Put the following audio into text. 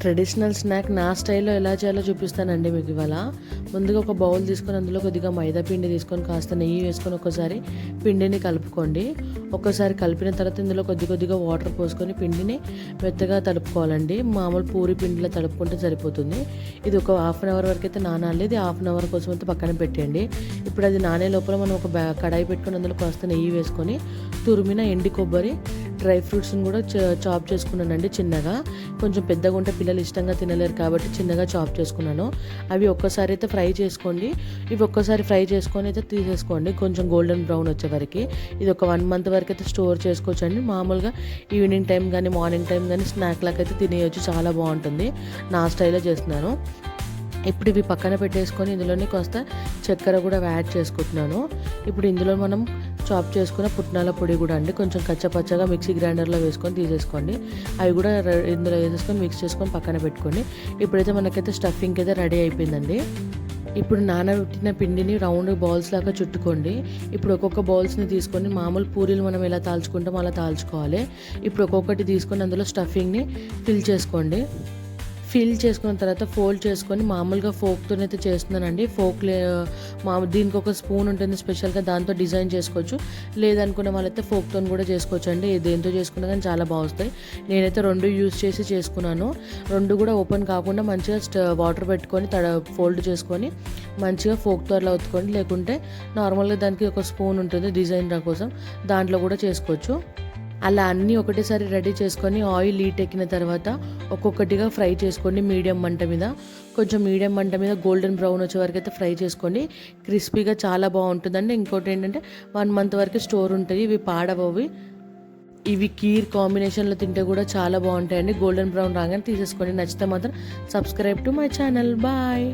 Traditional snack నా స్టైల్లో ఎలా చేయాలో చూపిస్తానండి మీకు ఇవాళ. ముందుగా ఒక బౌల్ తీసుకొని అందులో కొద్దిగా మైదా పిండి తీసుకొని కాస్త నెయ్యి వేసుకొని ఒకసారి పిండిని కలుపుకోండి. ఒక్కసారి కలిపిన తర్వాత ఇందులో కొద్దిగా వాటర్ పోసుకొని పిండిని మెత్తగా తడుపుకోవాలండి. మామూలు పూరి పిండిలో తడుపుకుంటే సరిపోతుంది. ఇది ఒక హాఫ్ అన్ అవర్ వరకు అయితే నానాలి. ఇది హాఫ్ అన్ అవర్ కోసం అయితే పక్కన పెట్టండి. ఇప్పుడు అది నానే లోపల మనం ఒక కడాయి పెట్టుకొని అందులో కాస్త నెయ్యి వేసుకొని తురిమిన ఎండి కొబ్బరి, డ్రై ఫ్రూట్స్ని కూడా చాప్ చేసుకున్నానండి చిన్నగా. కొంచెం పెద్దగా ఉంటే పిల్లలు ఇష్టంగా తినలేరు కాబట్టి చిన్నగా చాప్ చేసుకున్నాను. అవి ఒక్కసారి అయితే ఫ్రై చేసుకోండి. ఇవి ఒక్కసారి ఫ్రై చేసుకొని అయితే తీసేసుకోండి కొంచెం గోల్డెన్ బ్రౌన్ వచ్చే వరకు. ఇది ఒక 1 month వరకు అయితే స్టోర్ చేసుకోవచ్చండి. మామూలుగా ఈవినింగ్ టైం కానీ మార్నింగ్ టైం కానీ స్నాక్ లాగా అయితే తినేయచ్చు. చాలా బాగుంటుంది. నా స్టైల్లో చేస్తున్నాను. ఇప్పుడు ఇవి పక్కన పెట్టేసుకొని ఇందులోనే కాస్త చక్కెర కూడా యాడ్ చేసుకుంటున్నాను. ఇప్పుడు ఇందులో మనం చాప్ చేసుకున్న పుట్నాల పొడి కూడా అండి కొంచెం కచ్చపచ్చగా మిక్సీ గ్రైండర్లో వేసుకొని తీసేసుకోండి. అవి కూడా ఇందులో వేసేసుకొని మిక్స్ చేసుకొని పక్కన పెట్టుకోండి. ఇప్పుడైతే మనకైతే స్టఫింగ్ అయితే రెడీ అయిపోయిందండి. ఇప్పుడు నానబెట్టిన పిండిని రౌండ్ బాల్స్ లాగా చుట్టుకోండి. ఇప్పుడు ఒక్కొక్క బౌల్స్ని తీసుకొని మామూలు పూరీలు మనం ఎలా తాల్చుకుంటామో అలా తాల్చుకోవాలి. ఇప్పుడు ఒక్కొక్కటి తీసుకొని అందులో స్టఫింగ్ని ఫిల్ చేసుకోండి. ఫిల్ చేసుకున్న తర్వాత ఫోల్డ్ చేసుకొని మామూలుగా ఫోక్తోనైతే చేస్తున్నానండి. దీనికి ఒక స్పూన్ ఉంటుంది స్పెషల్గా, దాంతో డిజైన్ చేసుకోవచ్చు. లేదనుకున్న వాళ్ళైతే ఫోక్తో కూడా చేసుకోవచ్చు అండి. దేంతో చేసుకున్నా కానీ చాలా బాగుస్తాయి. నేనైతే 2 యూజ్ చేసి చేసుకున్నాను. 2 కూడా ఓపెన్ కాకుండా మంచిగా వాటర్ పెట్టుకొని ఫోల్డ్ చేసుకొని మంచిగా ఫోక్తో అలా ఒత్తుకోండి. లేకుంటే నార్మల్గా దానికి ఒక స్పూన్ ఉంటుంది డిజైన్ కోసం, దాంట్లో కూడా చేసుకోవచ్చు. అలా అన్నీ ఒకటేసారి రెడీ చేసుకొని ఆయిల్ హీట్ ఎక్కిన తర్వాత ఒక్కొక్కటిగా ఫ్రై చేసుకోండి మీడియం మంట మీద. కొంచెం మీడియం మంట మీద గోల్డెన్ బ్రౌన్ వచ్చే వరకు అయితే ఫ్రై చేసుకోండి. క్రిస్పీగా చాలా బాగుంటుందండి. ఇంకోటి ఏంటంటే 1 month వరకు స్టోర్ ఉంటాయి. ఇవి పాడవవి. ఇవి కీర్ కాంబినేషన్లో తింటే కూడా చాలా బాగుంటాయండి. గోల్డెన్ బ్రౌన్ రాగానే తీసేసుకోండి. నచ్చితే మాత్రం subscribe to my channel. Bye.